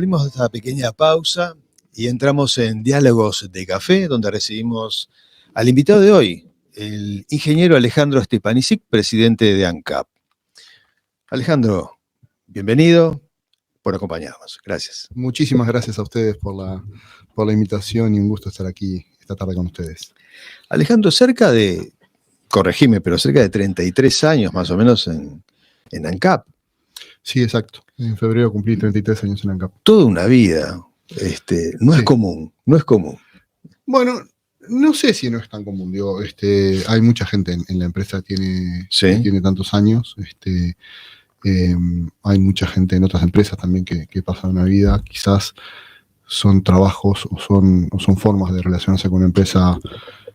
Volvimos a esta pequeña pausa y entramos en Diálogos de Café, donde recibimos al invitado de hoy, el ingeniero Alejandro Stepanisic, presidente de ANCAP. Alejandro, bienvenido por acompañarnos. Gracias. Muchísimas gracias a ustedes por la invitación y un gusto estar aquí esta tarde con ustedes. Alejandro, corregime, pero cerca de 33 años más o menos en ANCAP. Sí, exacto. En febrero cumplí 33 años en ANCAP. Toda una vida. No es común. Bueno, no sé si no es tan común. Digo, hay mucha gente en la empresa que tiene tantos años. Hay mucha gente en otras empresas también que pasan una vida. Quizás son trabajos o son formas de relacionarse con una empresa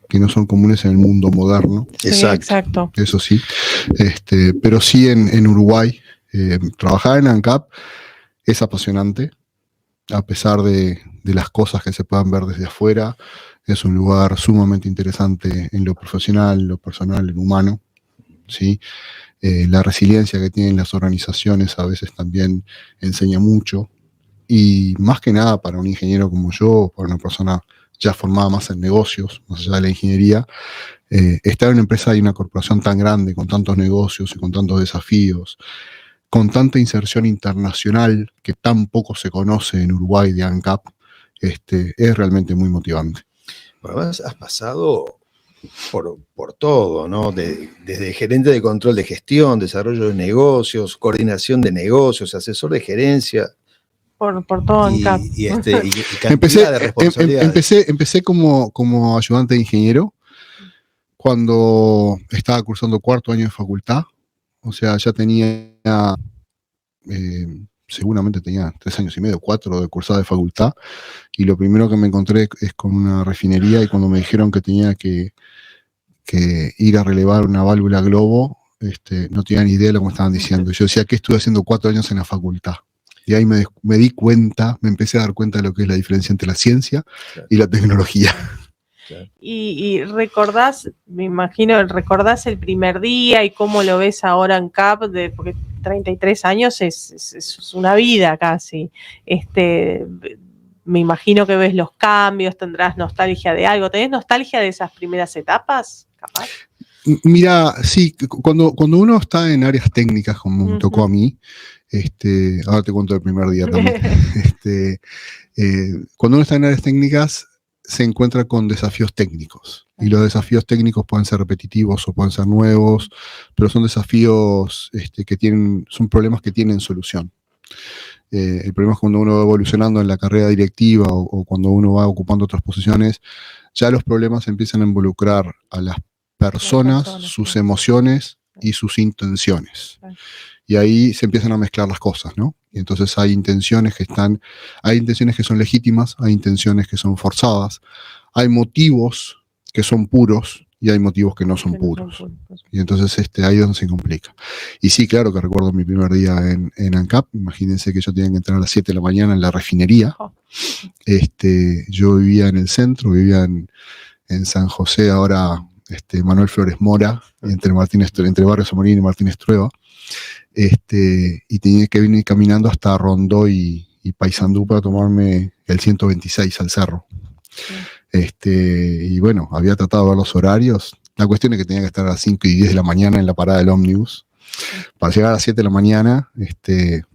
que no son comunes en el mundo moderno. Sí, exacto. Eso sí. Pero sí en Uruguay, trabajar en ANCAP es apasionante, a pesar de las cosas que se puedan ver desde afuera. Es un lugar sumamente interesante en lo profesional, en lo personal, en lo humano, ¿sí? La resiliencia que tienen las organizaciones a veces también enseña mucho. Y más que nada para un ingeniero como yo, para una persona ya formada más en negocios, más allá de la ingeniería, estar en una empresa y una corporación tan grande, con tantos negocios y con tantos desafíos, con tanta inserción internacional que tan poco se conoce en Uruguay de ANCAP, es realmente muy motivante. Bueno, has pasado por todo, ¿no? Desde gerente de control de gestión, desarrollo de negocios, coordinación de negocios, asesor de gerencia. Por todo ANCAP. Y cantidad de responsabilidades. Empecé como ayudante de ingeniero cuando estaba cursando cuarto año de facultad. O sea, ya seguramente tenía 3 años y medio, 4 de cursada de facultad, y lo primero que me encontré es con una refinería, y cuando me dijeron que tenía que ir a relevar una válvula globo, no tenía ni idea de lo que me estaban diciendo. Yo decía, ¿qué estuve haciendo 4 años en la facultad? Y ahí me di cuenta, me empecé a dar cuenta de lo que es la diferencia entre la ciencia y la tecnología. Claro. Y recordás, me imagino, recordás el primer día y cómo lo ves ahora en CAP, porque 33 años es una vida casi. Me imagino que ves los cambios, tendrás nostalgia de algo. ¿Tenés nostalgia de esas primeras etapas, capaz? Mira, sí, cuando uno está en áreas técnicas, como me tocó a mí, ahora te cuento el primer día también. Cuando uno está en áreas técnicas, se encuentra con desafíos técnicos, y los desafíos técnicos pueden ser repetitivos o pueden ser nuevos, pero son desafíos son problemas que tienen solución. El problema es cuando uno va evolucionando en la carrera directiva o cuando uno va ocupando otras posiciones, ya los problemas empiezan a involucrar a las personas, sus emociones y sus intenciones. Y ahí se empiezan a mezclar las cosas, ¿no? Y entonces hay intenciones que son legítimas, hay intenciones que son forzadas, hay motivos que son puros y hay motivos que no son puros. Y entonces ahí es donde se complica. Y sí, claro que recuerdo mi primer día en ANCAP. Imagínense que yo tenía que entrar a las 7 de la mañana en la refinería. Yo vivía en el centro, vivía en San José, ahora Manuel Flores Mora, entre Barrio Samorín y Martínez Trueba. Y tenía que venir caminando hasta Rondó y Paysandú para tomarme el 126 al cerro. Y bueno, había tratado de ver los horarios. La cuestión es que tenía que estar a las 5 y 10 de la mañana en la parada del ómnibus. Para llegar a las 7 de la mañana,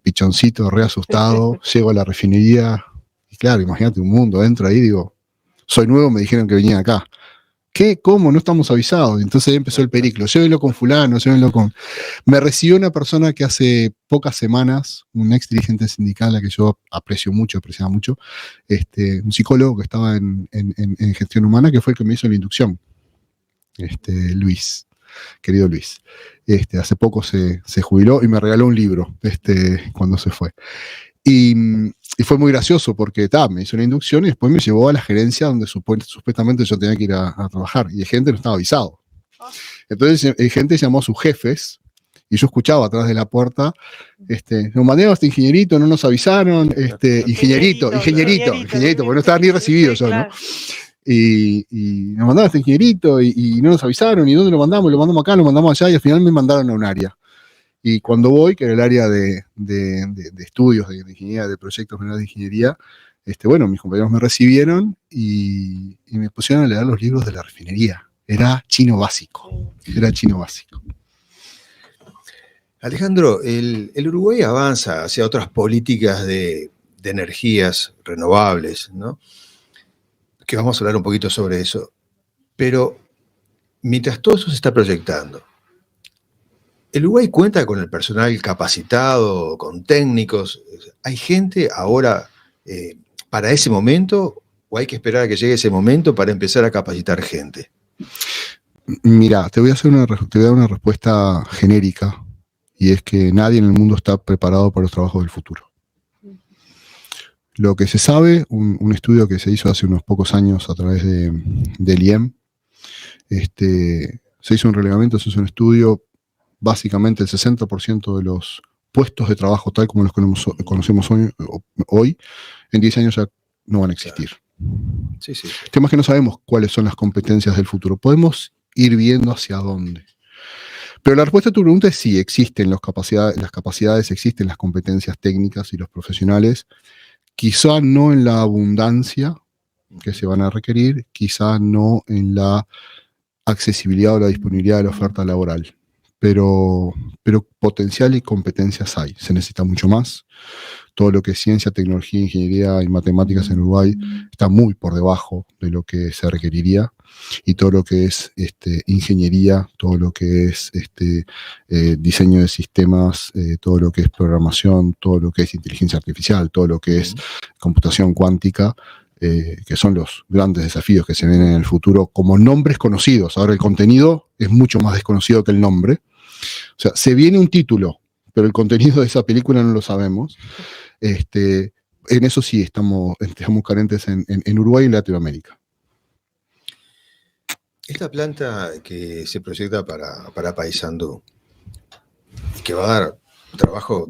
pichoncito, re asustado, llego a la refinería. Y claro, imagínate un mundo, entro ahí, digo, soy nuevo, me dijeron que venía acá. ¿Qué? ¿Cómo? No estamos avisados. Entonces ahí empezó el periplo. Llévenlo con fulano, llévenlo con... Me recibió una persona que hace pocas semanas, un ex dirigente sindical a que yo apreciaba mucho, un psicólogo que estaba en gestión humana, que fue el que me hizo la inducción. Luis, querido Luis. Hace poco se jubiló y me regaló un libro cuando se fue. Y fue muy gracioso porque me hizo una inducción y después me llevó a la gerencia donde supuestamente yo tenía que ir a trabajar, y el gente no estaba avisado. Entonces el gente llamó a sus jefes y yo escuchaba atrás de la puerta, nos mandaron a este ingenierito, no nos avisaron, ingenierito, porque no estaba ni recibido yo, ¿no? Y nos mandaron a este ingenierito y no nos avisaron, y dónde lo mandamos acá, lo mandamos allá, y al final me mandaron a un área. Y cuando voy, que era el área de estudios, de ingeniería, de proyectos generales de ingeniería, bueno, mis compañeros me recibieron y me pusieron a leer los libros de la refinería. Era chino básico. Alejandro, el Uruguay avanza hacia otras políticas de energías renovables, ¿no? Que vamos a hablar un poquito sobre eso. Pero mientras todo eso se está proyectando, ¿el Uruguay cuenta con el personal capacitado, con técnicos? ¿Hay gente ahora para ese momento o hay que esperar a que llegue ese momento para empezar a capacitar gente? Mira, te voy a dar una respuesta genérica, y es que nadie en el mundo está preparado para los trabajos del futuro. Lo que se sabe, un estudio que se hizo hace unos pocos años a través del IEM, se hizo un relevamiento, se hizo un estudio, básicamente el 60% de los puestos de trabajo tal como los conocemos hoy, en 10 años ya no van a existir. Sí. El tema es que no sabemos cuáles son las competencias del futuro. Podemos ir viendo hacia dónde. Pero la respuesta a tu pregunta es sí, existen las capacidades, existen las competencias técnicas y los profesionales, quizá no en la abundancia que se van a requerir, quizá no en la accesibilidad o la disponibilidad de la oferta laboral, pero potencial y competencias hay. Se necesita mucho más. Todo lo que es ciencia, tecnología, ingeniería y matemáticas en Uruguay está muy por debajo de lo que se requeriría, y todo lo que es ingeniería, todo lo que es diseño de sistemas, todo lo que es programación, todo lo que es inteligencia artificial, todo lo que es computación cuántica, que son los grandes desafíos que se ven en el futuro como nombres conocidos. Ahora el contenido es mucho más desconocido que el nombre. O sea, se viene un título, pero el contenido de esa película no lo sabemos. En eso sí estamos carentes en Uruguay y en Latinoamérica. Esta planta que se proyecta para Paysandú, que va a dar trabajo,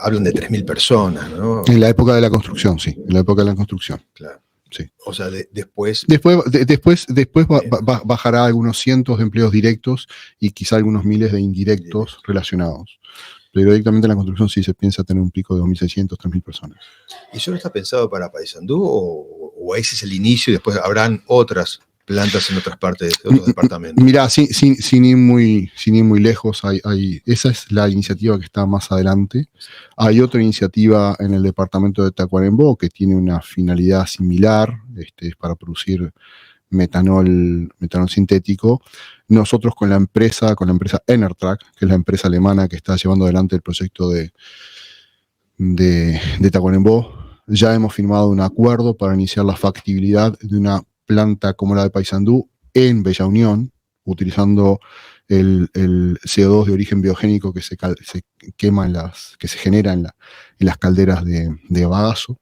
hablan de 3.000 personas, ¿no? En la época de la construcción, sí. En la época de la construcción. Claro. Sí. O sea, después bajará algunos cientos de empleos directos y quizá algunos miles de indirectos relacionados. Pero directamente en la construcción sí se piensa tener un pico de 2.600, 3.000 personas. ¿Y solo está pensado para Paysandú o ese es el inicio y después habrán otras plantas en otras partes de otros departamentos? Mirá, sin ir muy lejos, esa es la iniciativa que está más adelante. Hay otra iniciativa en el departamento de Tacuarembó que tiene una finalidad similar, es para producir metanol sintético. Nosotros con la empresa Enertrac, que es la empresa alemana que está llevando adelante el proyecto de Tacuarembó, ya hemos firmado un acuerdo para iniciar la factibilidad de una planta como la de Paysandú en Bella Unión, utilizando el CO2 de origen biogénico que se quema que se genera en las calderas de bagazo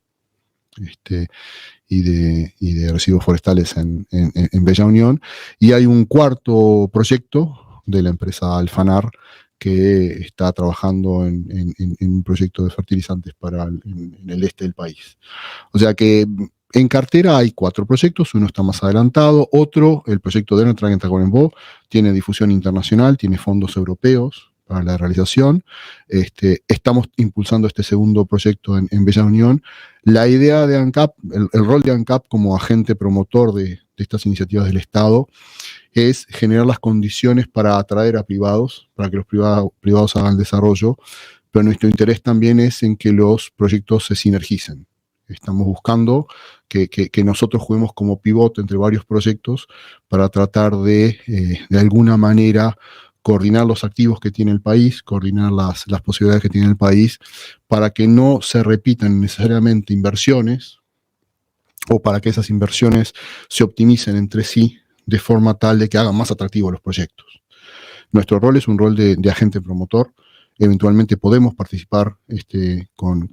y de residuos forestales en Bella Unión. Y hay un cuarto proyecto de la empresa Alfanar que está trabajando en un proyecto de fertilizantes en el este del país. O sea que en cartera hay 4 proyectos, uno está más adelantado, otro, el proyecto de Enertrac en Tacuarembó, tiene difusión internacional, tiene fondos europeos para la realización. Estamos impulsando este segundo proyecto en Bella Unión. La idea de ANCAP, el rol de ANCAP como agente promotor de estas iniciativas del Estado, es generar las condiciones para atraer a privados, para que los privados hagan desarrollo, pero nuestro interés también es en que los proyectos se sinergicen. Estamos buscando que nosotros juguemos como pivote entre varios proyectos para tratar de alguna manera coordinar los activos que tiene el país, coordinar las posibilidades que tiene el país, para que no se repitan necesariamente inversiones o para que esas inversiones se optimicen entre sí de forma tal de que hagan más atractivos los proyectos. Nuestro rol es un rol de agente promotor. Eventualmente podemos participar con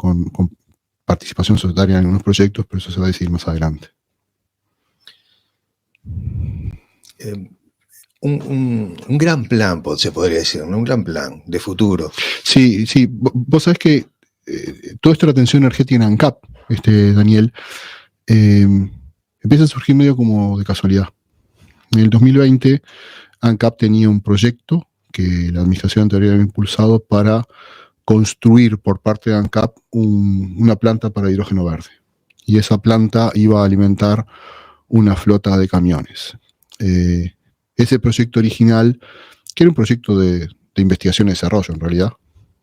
participación societaria en algunos proyectos, pero eso se va a decidir más adelante. Un gran plan, se podría decir, ¿no? Un gran plan de futuro. Sí. Vos sabés que toda esta atención energética en ANCAP, Daniel, empieza a surgir medio como de casualidad. En el 2020, ANCAP tenía un proyecto que la administración anterior había impulsado para construir por parte de ANCAP una planta para hidrógeno verde. Y esa planta iba a alimentar una flota de camiones. Ese proyecto original, que era un proyecto de investigación y desarrollo en realidad,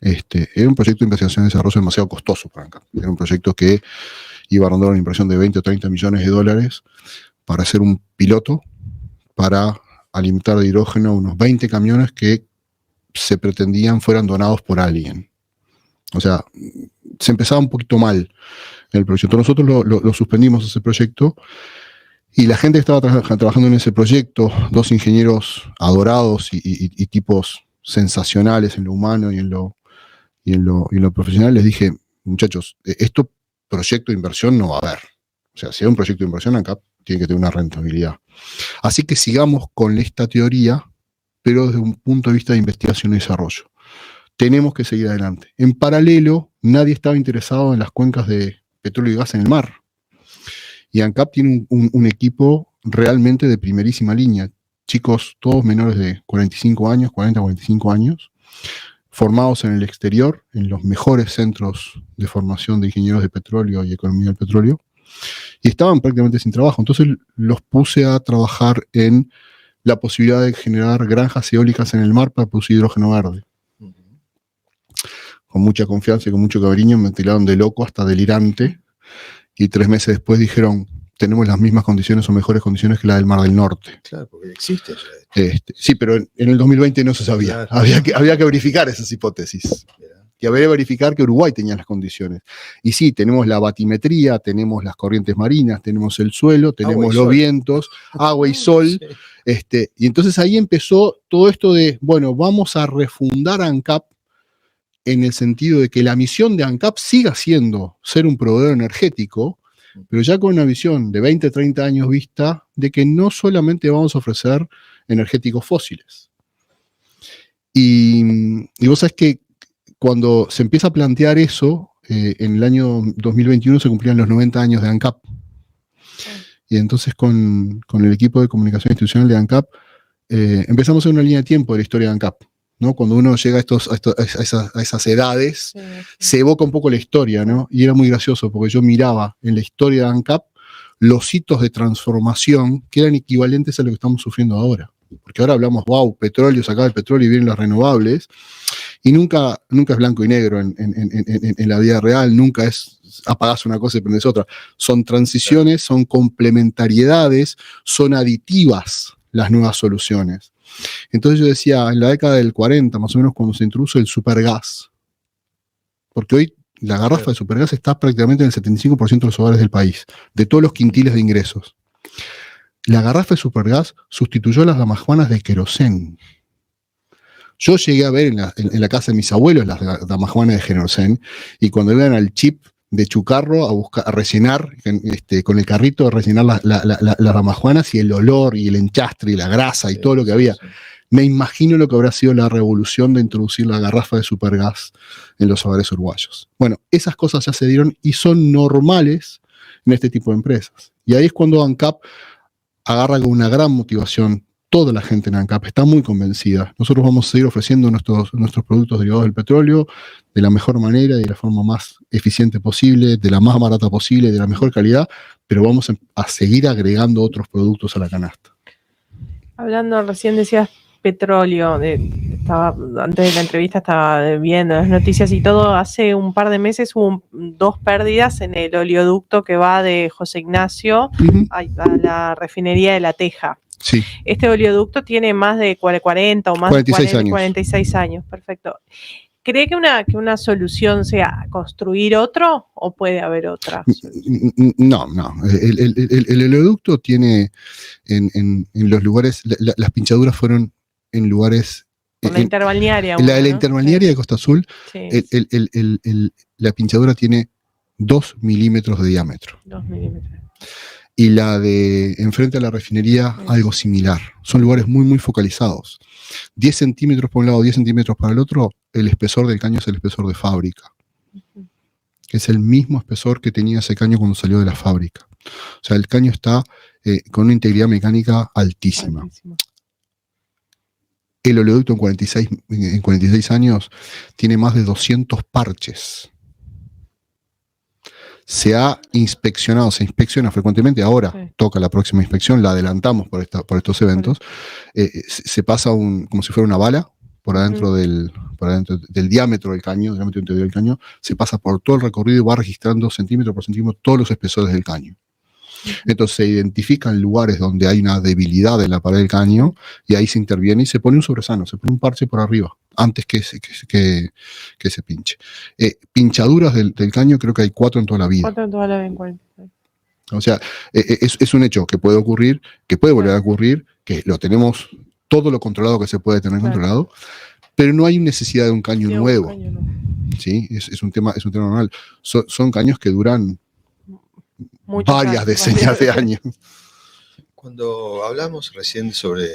era un proyecto de investigación y desarrollo demasiado costoso para ANCAP. Era un proyecto que iba a rondar una inversión de 20 o 30 millones de dólares para hacer un piloto para alimentar de hidrógeno unos 20 camiones que se pretendían fueran donados por alguien. O sea, se empezaba un poquito mal el proyecto. Nosotros lo suspendimos ese proyecto y la gente que estaba trabajando en ese proyecto, 2 ingenieros adorados y tipos sensacionales en lo humano y en lo profesional, les dije, muchachos, esto proyecto de inversión no va a haber. O sea, si hay un proyecto de inversión acá, tiene que tener una rentabilidad. Así que sigamos con esta teoría, pero desde un punto de vista de investigación y desarrollo. Tenemos que seguir adelante. En paralelo, nadie estaba interesado en las cuencas de petróleo y gas en el mar. Y ANCAP tiene un equipo realmente de primerísima línea. Chicos, todos menores de 45 años, 40, 45 años, formados en el exterior, en los mejores centros de formación de ingenieros de petróleo y economía del petróleo, y estaban prácticamente sin trabajo. Entonces los puse a trabajar en la posibilidad de generar granjas eólicas en el mar para producir hidrógeno verde. Con mucha confianza y con mucho cariño me tiraron de loco hasta delirante, y 3 meses después dijeron, tenemos las mismas condiciones o mejores condiciones que la del Mar del Norte. Claro, porque existe ya. Sí, pero en el 2020 no se sabía. Claro. Había que verificar esas hipótesis. Y habría que verificar que Uruguay tenía las condiciones. Y sí, tenemos la batimetría, tenemos las corrientes marinas, tenemos el suelo, tenemos los vientos, agua y sol. Sí. Y entonces ahí empezó todo esto de, bueno, vamos a refundar ANCAP en el sentido de que la misión de ANCAP siga siendo ser un proveedor energético, pero ya con una visión de 20, 30 años vista de que no solamente vamos a ofrecer energéticos fósiles. Y vos sabés que cuando se empieza a plantear eso, en el año 2021 se cumplían los 90 años de ANCAP. Y entonces con el equipo de comunicación institucional de ANCAP empezamos a hacer una línea de tiempo de la historia de ANCAP, ¿no? Cuando uno llega a esas edades, sí, se evoca un poco la historia, ¿no? Y era muy gracioso porque yo miraba en la historia de ANCAP los hitos de transformación que eran equivalentes a lo que estamos sufriendo ahora. Porque ahora hablamos, wow, petróleo, se acaba el petróleo y vienen las renovables, y nunca es blanco y negro en la vida real, nunca es apagás una cosa y prendes otra. Son transiciones, son complementariedades, son aditivas las nuevas soluciones. Entonces yo decía, en la década del 40, más o menos, cuando se introduce el supergas, porque hoy la garrafa de supergas está prácticamente en el 75% de los hogares del país, de todos los quintiles de ingresos. La garrafa de supergas sustituyó las damajuanas de querosén. Yo llegué a ver en la casa de mis abuelos las damajuanas de querosén, y cuando iban al chip de Chucarro a rellenar, con el carrito, a rellenar las damajuanas, y el olor y el enchastre y la grasa y todo lo que había. Me imagino lo que habrá sido la revolución de introducir la garrafa de supergas en los hogares uruguayos. Bueno, esas cosas ya se dieron y son normales en este tipo de empresas. Y ahí es cuando ANCAP agarra con una gran motivación. Toda la gente en ANCAP está muy convencida. Nosotros vamos a seguir ofreciendo nuestros productos derivados del petróleo de la mejor manera, de la forma más eficiente posible, de la más barata posible, de la mejor calidad, pero vamos a seguir agregando otros productos a la canasta. Hablando, recién decías petróleo, antes de la entrevista estaba viendo las noticias y todo, hace un par de meses hubo 2 pérdidas en el oleoducto que va de José Ignacio a la refinería de La Teja. Sí. Este oleoducto tiene más de 40 o más 46 años, perfecto. ¿Cree que una solución sea construir otro o puede haber otra? No. El oleoducto tiene en los lugares, las pinchaduras fueron en lugares... La interbalnearia. La de la interbalnearia de Costa Azul, sí. La pinchadura tiene 2 milímetros de diámetro. 2 milímetros. Y la de enfrente a la refinería, algo similar. Son lugares muy, muy focalizados. 10 centímetros por un lado, 10 centímetros para el otro, el espesor del caño es el espesor de fábrica. Es el mismo espesor que tenía ese caño cuando salió de la fábrica. O sea, el caño está con una integridad mecánica altísima. Altísimo. Altísima. Entonces, ¿qué pasa? Cuando se empieza a plantear esto, y se empieza a hablar de el oleoducto en 46 años tiene más de 200 parches. Se ha inspeccionado, se inspecciona frecuentemente, ahora Sí. toca la próxima inspección, la adelantamos por estos eventos. Se pasa como si fuera una bala por adentro, del diámetro del caño, del diámetro interior del caño, se pasa por todo el recorrido y va registrando centímetro por centímetro todos los espesores del caño. Entonces se identifican lugares donde hay una debilidad en la pared del caño y ahí se interviene y se pone un sobresano, se pone un parche por arriba antes que se pinche. Pinchaduras del caño creo que hay 4 en toda la vida. 4 en toda la vida en 46. O sea, es un hecho que puede ocurrir, que puede volver a ocurrir, que lo tenemos todo lo controlado que se puede tener controlado, pero no hay necesidad de un caño nuevo. Un caño, no. ¿Sí? Es un tema normal. Son caños que duran varias decenas de años. Cuando hablamos recién sobre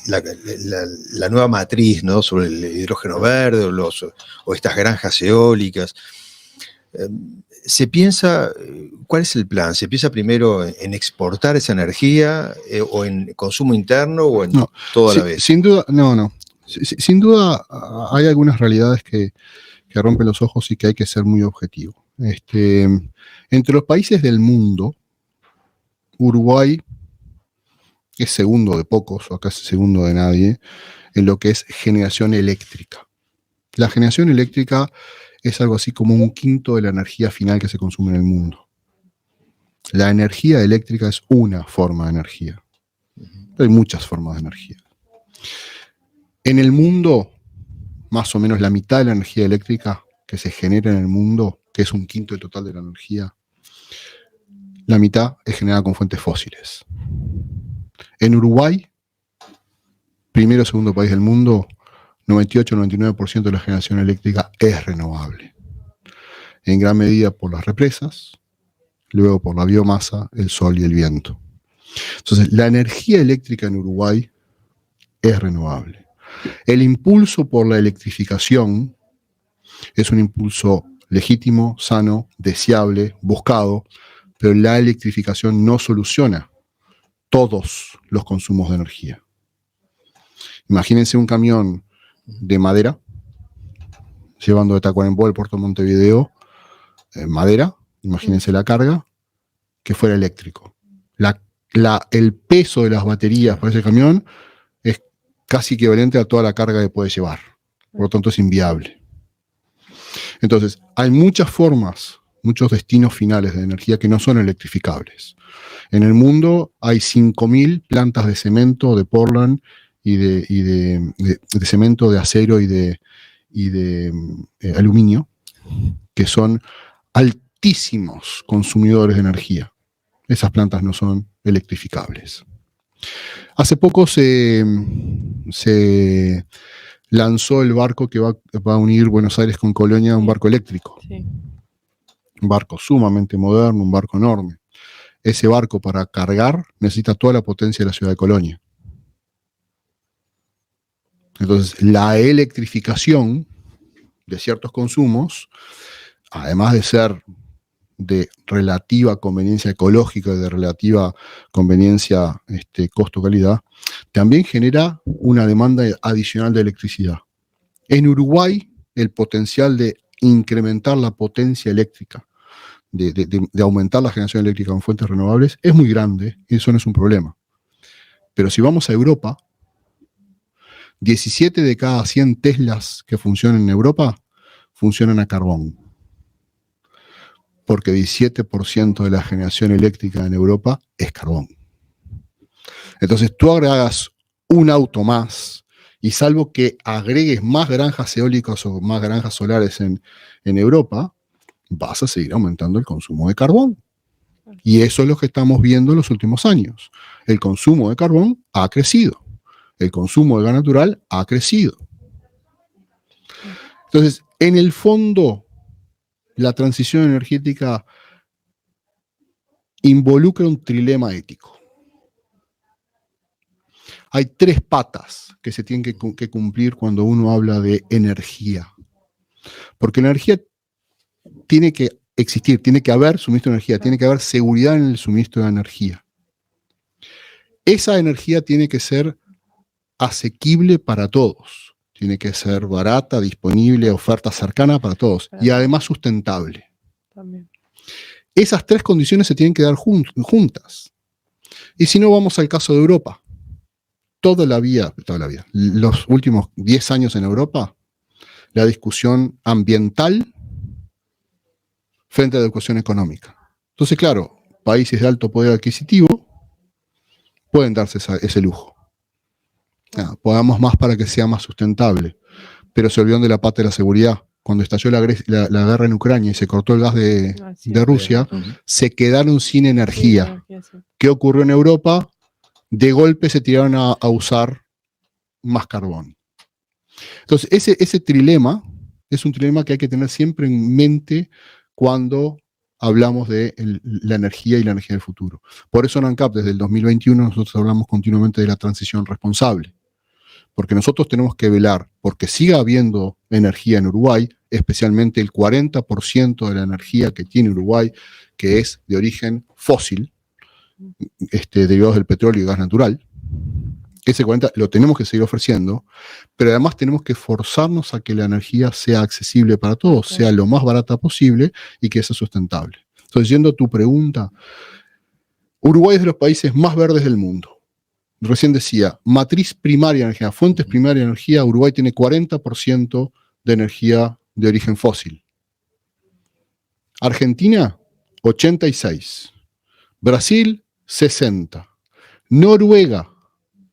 la nueva matriz, ¿no? Sobre el hidrógeno verde o estas granjas eólicas, se piensa, ¿cuál es el plan? ¿Se piensa primero en exportar esa energía o en consumo interno o en todo a la vez? Sin duda, no. Sin duda hay algunas realidades que rompen los ojos y que hay que ser muy objetivo. Entre los países del mundo, Uruguay es segundo de pocos, o casi segundo de nadie, en lo que es generación eléctrica. La generación eléctrica es algo así como 1/5 de la energía final que se consume en el mundo. La energía eléctrica es una forma de energía. Hay muchas formas de energía. En el mundo, más o menos la mitad de la energía eléctrica que se genera en el mundo, que es 1/5 del total de la energía, la mitad es generada con fuentes fósiles. En Uruguay, primero o segundo país del mundo, 98-99% de la generación eléctrica es renovable. En gran medida por las represas, luego por la biomasa, el sol y el viento. Entonces, la energía eléctrica en Uruguay es renovable. El impulso por la electrificación es un impulso legítimo, sano, deseable, buscado, pero la electrificación no soluciona todos los consumos de energía. Imagínense un camión de madera, llevando de Tacuarembó al puerto de Montevideo, madera, imagínense la carga, que fuera eléctrico. El peso de las baterías para ese camión es casi equivalente a toda la carga que puede llevar. Por lo tanto, es inviable. Entonces, hay muchas formas, muchos destinos finales de energía que no son electrificables. En el mundo hay 5.000 plantas de cemento de Portland y de cemento, de acero y de aluminio, que son altísimos consumidores de energía. Esas plantas no son electrificables. Hace poco se lanzó el barco que va a unir Buenos Aires con Colonia, un barco eléctrico. Sí. Un barco sumamente moderno, un barco enorme. Ese barco, para cargar, necesita toda la potencia de la ciudad de Colonia. Entonces, la electrificación de ciertos consumos, además de ser de relativa conveniencia ecológica y de relativa conveniencia costo-calidad, también genera una demanda adicional de electricidad. En Uruguay, el potencial de incrementar la potencia eléctrica, de aumentar la generación eléctrica con fuentes renovables, es muy grande, y eso no es un problema. Pero si vamos a Europa, 17 de cada 100 Teslas que funcionan en Europa funcionan a carbón. Porque 17% de la generación eléctrica en Europa es carbón. Entonces tú agregas un auto más, y salvo que agregues más granjas eólicas o más granjas solares en Europa, vas a seguir aumentando el consumo de carbón. Y eso es lo que estamos viendo en los últimos años. El consumo de carbón ha crecido. El consumo de gas natural ha crecido. Entonces, en el fondo, la transición energética involucra un trilema ético. Hay 3 patas que se tienen que cumplir cuando uno habla de energía. Porque la energía tiene que existir, tiene que haber suministro de energía, tiene que haber seguridad en el suministro de energía. Esa energía tiene que ser asequible para todos. Tiene que ser barata, disponible, oferta cercana para todos. Y además sustentable. También. Esas tres condiciones se tienen que dar juntas. Y si no, vamos al caso de Europa. Toda la vida, los últimos 10 años en Europa, la discusión ambiental frente a la discusión económica. Entonces, claro, países de alto poder adquisitivo pueden darse ese lujo. Pongamos más para que sea más sustentable, pero se olvidan de la pata de la seguridad. Cuando estalló la guerra en Ucrania y se cortó el gas de Rusia, se quedaron sin energía. ¿Qué ocurrió en Europa? De golpe se tiraron a usar más carbón. Entonces, ese trilema es un trilema que hay que tener siempre en mente cuando hablamos de la energía y la energía del futuro. Por eso en ANCAP, desde el 2021, nosotros hablamos continuamente de la transición responsable. Porque nosotros tenemos que velar porque siga habiendo energía en Uruguay, especialmente el 40% de la energía que tiene Uruguay, que es de origen fósil, derivados del petróleo y gas natural. Ese 40% lo tenemos que seguir ofreciendo, pero además tenemos que forzarnos a que la energía sea accesible para todos, sea lo más barata posible y que sea sustentable. Entonces, yendo a tu pregunta, Uruguay es de los países más verdes del mundo. Recién decía, matriz primaria de energía, fuentes primarias de energía, Uruguay tiene 40% de energía de origen fósil. Argentina, 86%. Brasil, 60%. Noruega,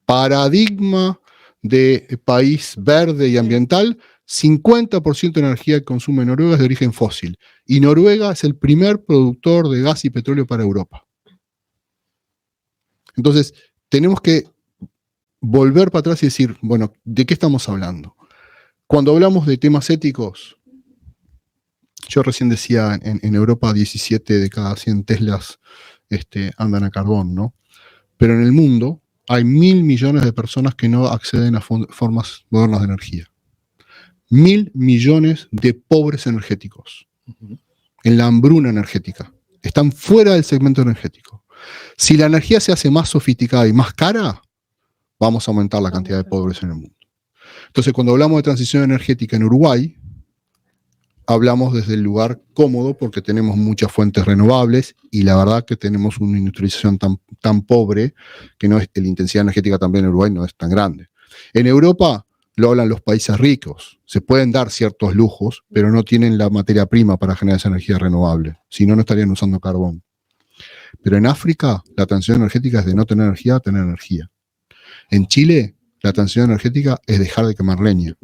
paradigma de país verde y ambiental, 50% de energía que consume Noruega es de origen fósil. Y Noruega es el primer productor de gas y petróleo para Europa. Entonces, tenemos que volver para atrás y decir, bueno, ¿de qué estamos hablando? Cuando hablamos de temas éticos, yo recién decía, en Europa 17 de cada 100 Teslas andan a carbón, ¿no? Pero en el mundo hay 1.000 millones de personas que no acceden a formas modernas de energía. 1.000 millones de pobres energéticos, en la hambruna energética. Están fuera del segmento energético. Si la energía se hace más sofisticada y más cara, vamos a aumentar la cantidad de pobres en el mundo. Entonces, cuando hablamos de transición energética en Uruguay, hablamos desde el lugar cómodo porque tenemos muchas fuentes renovables y la verdad que tenemos una industrialización tan pobre que la intensidad energética también en Uruguay no es tan grande. En Europa lo hablan los países ricos. Se pueden dar ciertos lujos, pero no tienen la materia prima para generar esa energía renovable. Si no, no estarían usando carbón. Pero en África, la transición energética es de no tener energía a tener energía. En Chile, la transición energética es dejar de quemar leña.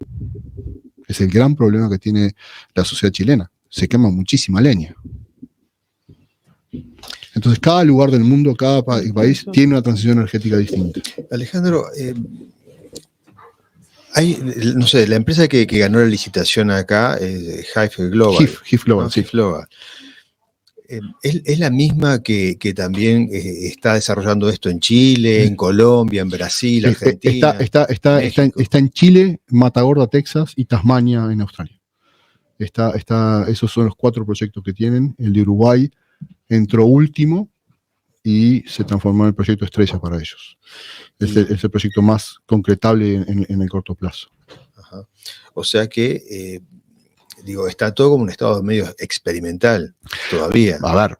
Es el gran problema que tiene la sociedad chilena. Se quema muchísima leña. Entonces, cada lugar del mundo, cada país tiene una transición energética distinta. Alejandro, no sé, la empresa que ganó la licitación acá, Hive Global. Hive Global, ¿no? sí. Hive Global. ¿Es la misma que también está desarrollando esto en Chile, en Colombia, en Brasil, Argentina? Está en Chile, Matagorda, Texas y Tasmania en Australia. Esos son los 4 proyectos que tienen. El de Uruguay entró último y se transformó en el proyecto estrella para ellos. Es el proyecto más concretable en el corto plazo. Ajá. O sea que... está todo como un estado medio experimental todavía. A ver,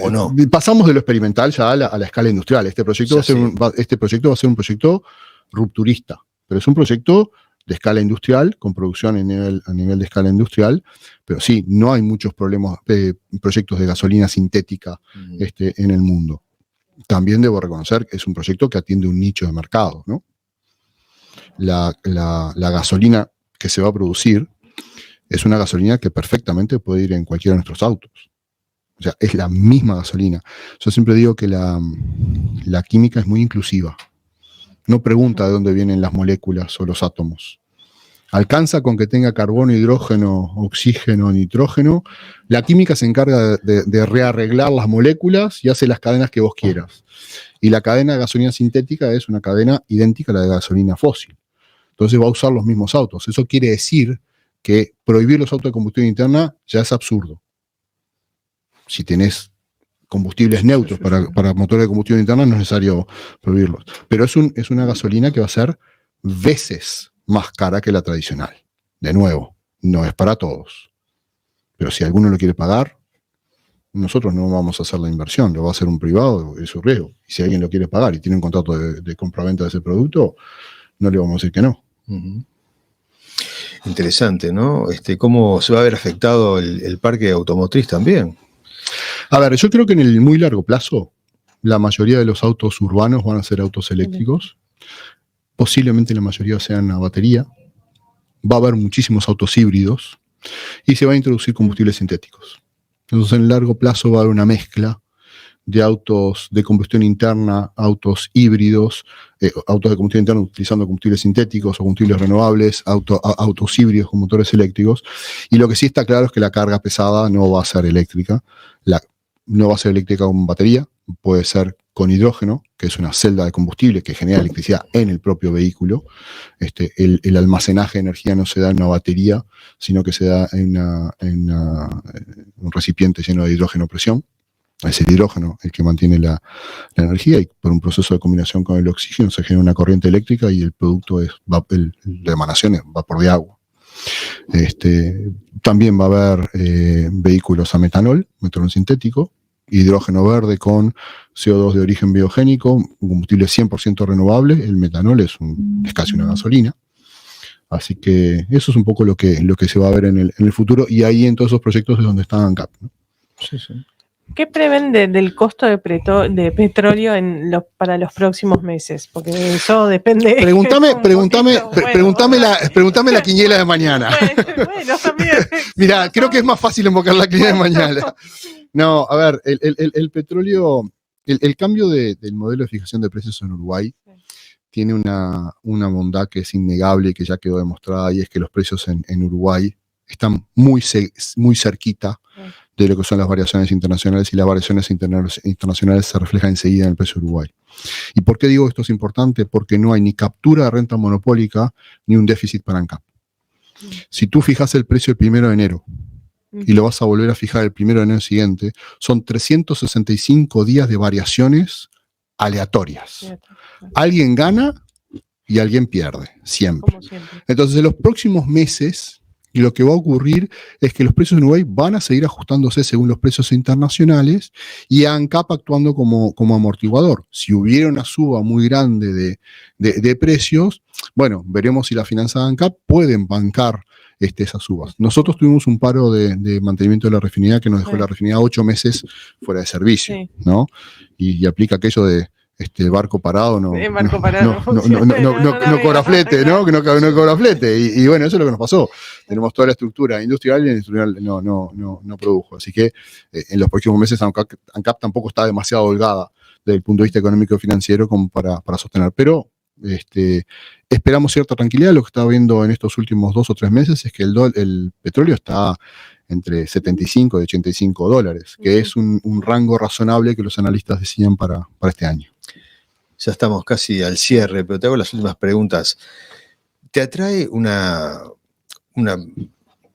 ¿o no? Pasamos de lo experimental ya a la escala industrial. Este proyecto va a ser un proyecto rupturista, pero es un proyecto de escala industrial, con producción a nivel de escala industrial, pero sí, no hay muchos proyectos de gasolina sintética en el mundo. También debo reconocer que es un proyecto que atiende un nicho de mercado, ¿no? La gasolina que se va a producir es una gasolina que perfectamente puede ir en cualquiera de nuestros autos. O sea, es la misma gasolina. Yo siempre digo que la química es muy inclusiva. No pregunta de dónde vienen las moléculas o los átomos. Alcanza con que tenga carbono, hidrógeno, oxígeno, nitrógeno. La química se encarga de rearreglar las moléculas y hace las cadenas que vos quieras. Y la cadena de gasolina sintética es una cadena idéntica a la de gasolina fósil. Entonces va a usar los mismos autos. Eso quiere decir que prohibir los autos de combustión interna ya es absurdo. Si tenés combustibles neutros para motores de combustión interna, no es necesario prohibirlos. Pero es una gasolina que va a ser veces más cara que la tradicional. De nuevo, no es para todos. Pero si alguno lo quiere pagar, nosotros no vamos a hacer la inversión, lo va a hacer un privado, es su riesgo. Y si alguien lo quiere pagar y tiene un contrato de compra-venta de ese producto, no le vamos a decir que no. Uh-huh. Interesante, ¿no? ¿Cómo se va a ver afectado el parque automotriz también? A ver, yo creo que en el muy largo plazo, la mayoría de los autos urbanos van a ser autos eléctricos. Posiblemente la mayoría sean a batería. Va a haber muchísimos autos híbridos y se va a introducir combustibles sintéticos. Entonces, en el largo plazo va a haber una mezcla de autos de combustión interna, autos híbridos, autos de combustión interna utilizando combustibles sintéticos o combustibles renovables, autos híbridos con motores eléctricos. Y lo que sí está claro es que la carga pesada no va a ser eléctrica. No va a ser eléctrica con batería, puede ser con hidrógeno, que es una celda de combustible que genera electricidad en el propio vehículo. El almacenaje de energía no se da en una batería, sino que se da en un recipiente lleno de hidrógeno a presión. Es el hidrógeno el que mantiene la energía, y por un proceso de combinación con el oxígeno se genera una corriente eléctrica y el producto la emanación es vapor de agua. También va a haber vehículos a metanol sintético, hidrógeno verde con CO2 de origen biogénico, un combustible 100% renovable. El metanol es casi una gasolina. Así que eso es un poco lo que se va a ver en el futuro, y ahí en todos esos proyectos es donde está ANCAP, ¿no? Sí, sí. ¿Qué prevén del costo de petróleo para los próximos meses? Porque eso depende. Pregúntame la quiniela de mañana. Bueno, también. Mira, creo que es más fácil invocar la quiniela de mañana. No, a ver, el petróleo, el cambio del modelo de fijación de precios en Uruguay tiene una bondad que es innegable y que ya quedó demostrada, y es que los precios en Uruguay están muy cerquita de lo que son las variaciones internacionales, y las variaciones internacionales se reflejan enseguida en el precio de Uruguay. ¿Y por qué digo esto es importante? Porque no hay ni captura de renta monopólica ni un déficit para ANCAP. Si tú fijas el precio el 1 de enero y lo vas a volver a fijar el 1 de enero siguiente, son 365 días de variaciones aleatorias. Alguien gana y alguien pierde, siempre. Entonces, en los próximos meses, lo que va a ocurrir es que los precios en Uruguay van a seguir ajustándose según los precios internacionales, y ANCAP actuando como amortiguador. Si hubiera una suba muy grande de precios, bueno, veremos si las finanzas de ANCAP pueden bancar esas subas. Nosotros tuvimos un paro de mantenimiento de la refinería que nos dejó la refinería 8 meses fuera de servicio, ¿no? Y aplica aquello de barco parado no cobra flete, ¿no? Que no cobra flete. Y bueno, eso es lo que nos pasó. Tenemos toda la estructura industrial, y la industrial no produjo. Así que en los próximos meses ANCAP tampoco está demasiado holgada desde el punto de vista económico y financiero como para sostener. Pero esperamos cierta tranquilidad. Lo que está viendo en estos últimos 2 o 3 meses es que el petróleo está entre 75 y 85 dólares, que es un rango razonable que los analistas decían para este año. Ya estamos casi al cierre, pero te hago las últimas preguntas. ¿Te atrae una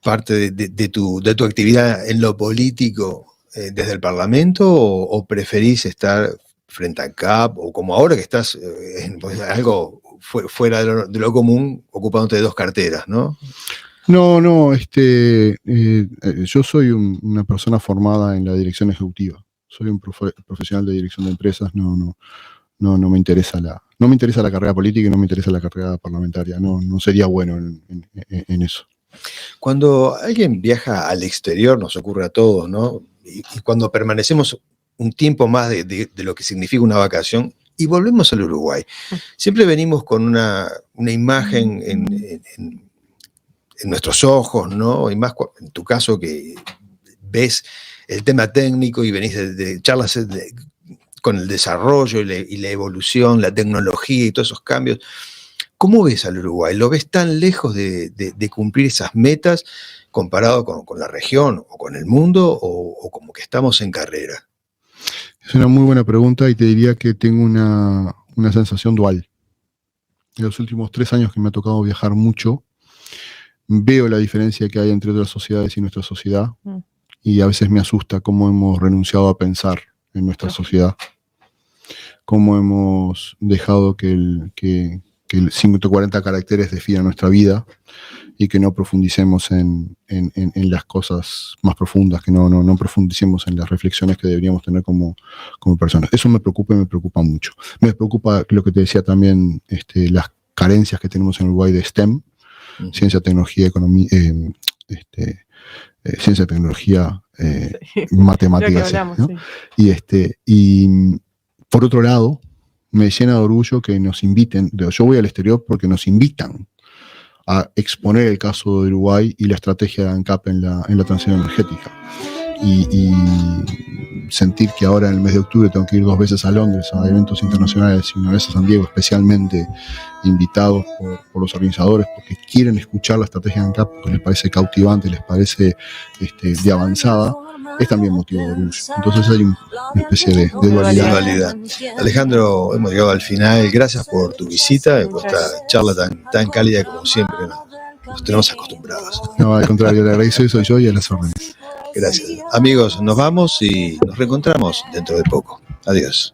parte de tu actividad en lo político desde el Parlamento, o preferís estar frente a ANCAP, o como ahora que estás en algo fuera de lo común, ocupándote de 2 carteras, ¿no? No, yo soy una persona formada en la dirección ejecutiva. Soy un profesional de dirección de empresas. No me interesa la carrera política y no me interesa la carrera parlamentaria. No sería bueno en eso. Cuando alguien viaja al exterior, nos ocurre a todos, ¿no? Y cuando permanecemos un tiempo más de lo que significa una vacación y volvemos al Uruguay, siempre venimos con una imagen en nuestros ojos, ¿no? Y más en tu caso, que ves el tema técnico y venís de charlas con el desarrollo y la evolución, la tecnología y todos esos cambios. ¿Cómo ves al Uruguay? ¿Lo ves tan lejos de cumplir esas metas comparado con la región o con el mundo, o como que estamos en carrera? Es una muy buena pregunta, y te diría que tengo una sensación dual. En los últimos 3 años que me ha tocado viajar mucho, veo la diferencia que hay entre otras sociedades y nuestra sociedad, y a veces me asusta cómo hemos renunciado a pensar en nuestra sociedad, cómo hemos dejado que que 140 caracteres definan nuestra vida y que no profundicemos en las cosas más profundas, que no profundicemos en las reflexiones que deberíamos tener como personas. Eso me preocupa y me preocupa mucho. Me preocupa lo que te decía también, las carencias que tenemos en Uruguay de STEM, ciencia, tecnología, economía, ciencia, tecnología, matemáticas. Hablamos, ¿no? sí. Y por otro lado, me llena de orgullo que nos inviten. Yo voy al exterior porque nos invitan a exponer el caso de Uruguay y la estrategia de ANCAP en la transición energética. Y sentir que ahora en el mes de octubre tengo que ir 2 veces a Londres a eventos internacionales y una vez a San Diego, especialmente invitados por los organizadores, porque quieren escuchar la estrategia de ANCAP, porque les parece cautivante, les parece de avanzada, es también motivo de orgullo. Entonces hay una especie de dualidad. Alejandro, hemos llegado al final. Gracias por tu visita y por esta charla tan cálida como siempre nos tenemos acostumbrados. No, al contrario, le agradezco, soy yo y a las órdenes. Gracias. Amigos, nos vamos y nos reencontramos dentro de poco. Adiós.